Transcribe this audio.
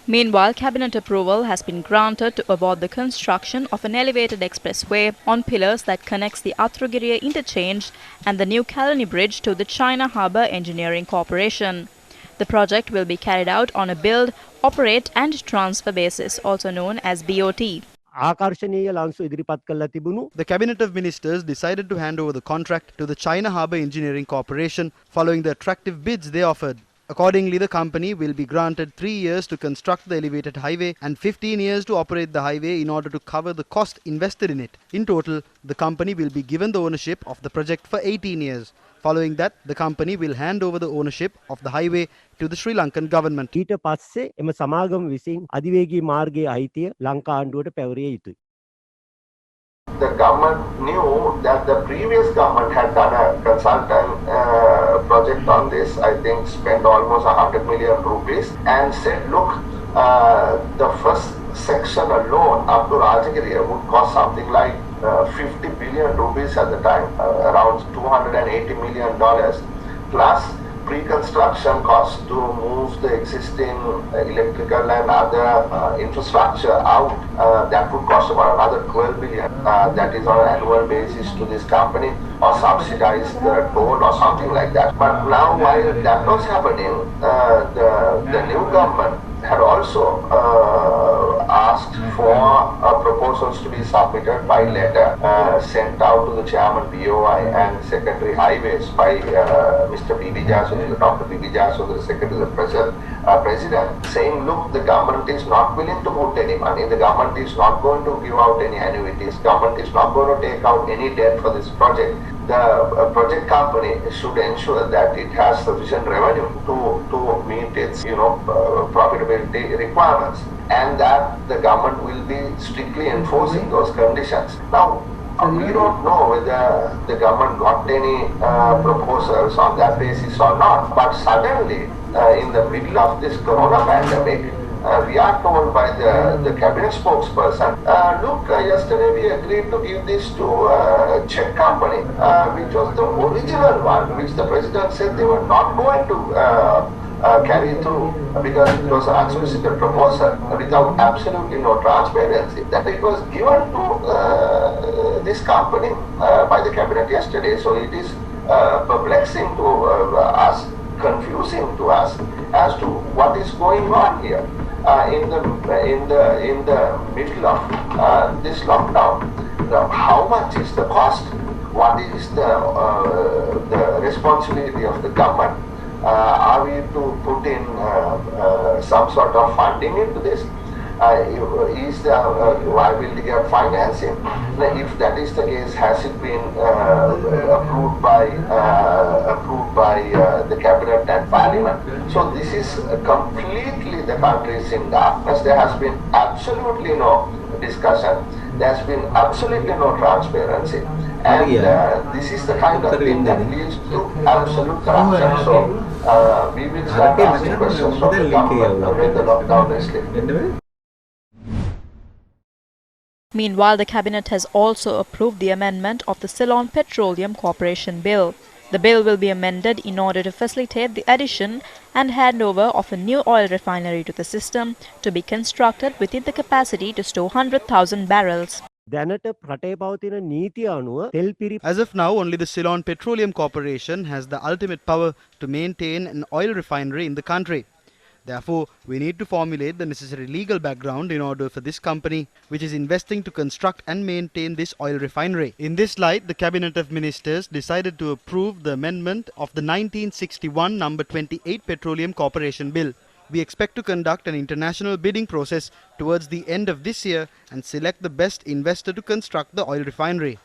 Meanwhile, cabinet approval has been granted to award the construction of an elevated expressway on pillars that connects the Athrugiriya interchange and the new Kalani Bridge to the China Harbour Engineering Corporation. The project will be carried out on a build, operate and transfer basis, also known as BOT. The Cabinet of Ministers decided to hand over the contract to the China Harbour Engineering Corporation following the attractive bids they offered. Accordingly, the company will be granted 3 years to construct the elevated highway and 15 years to operate the highway in order to cover the cost invested in it. In total, the company will be given the ownership of the project for 18 years. Following that, the company will hand over the ownership of the highway to the Sri Lankan government. ඊට පස්සේ එම සමාගම විසින් අධිවේගී මාර්ගයේ අයිතිය ලංකා ආණ්ඩුවට පැවරිය යුතුයි. The government knew that the previous government had done a consultant project on this, I think spent almost 100 million rupees and said, look, the first section alone up to Rajagiriya would cost something like 50 billion rupees at the time, around $280 million plus pre-construction costs to move the existing electrical and other infrastructure out. That would cost about another 12 billion. That is on an annual basis to this company, or subsidize the toll or something like that. But now while that was happening, the new government had also asked for proposals to be submitted by letter sent out to the chairman BOI and secretary highways by Mr. P.B. Jasundara, Dr. P.B. Jasundara, secretary of the president, saying, look, the government is not willing to put any money, the government is not going to give out any annuities, government is not going to take out any debt for this project. The project company should ensure that it has sufficient revenue to meet its profitability requirements, and that the government will be strictly enforcing those conditions. Now, we don't know whether the government got any proposals on that basis or not, but suddenly in the middle of this corona pandemic, we are told by the cabinet spokesperson, look, yesterday we agreed to give this to Czech company, which was the original one, which the president said they were not going to carry through because it was an unsolicited proposal without absolutely no transparency. That it was given to this company by the cabinet yesterday. So it is perplexing to us, confusing to us as to what is going on here. In the middle of this lockdown, how much is the cost? What is the responsibility of the government? Are we to put in some sort of funding into this? Is there viability of financing? If that is the case, has it been approved by the cabinet and parliament? So this is completely, the country is in darkness. There has been absolutely no discussion. There has been absolutely no transparency. And this is the kind of thing that leads to absolute corruption. So we will start asking questions from the government when the lockdown is lifted. Meanwhile, the cabinet has also approved the amendment of the Ceylon Petroleum Corporation Bill. The bill will be amended in order to facilitate the addition and handover of a new oil refinery to the system to be constructed within the capacity to store 100,000 barrels. As of now, only the Ceylon Petroleum Corporation has the ultimate power to maintain an oil refinery in the country. Therefore, we need to formulate the necessary legal background in order for this company, which is investing to construct and maintain this oil refinery. In this light, the Cabinet of Ministers decided to approve the amendment of the 1961 number 28 Petroleum Corporation Bill. We expect to conduct an international bidding process towards the end of this year and select the best investor to construct the oil refinery.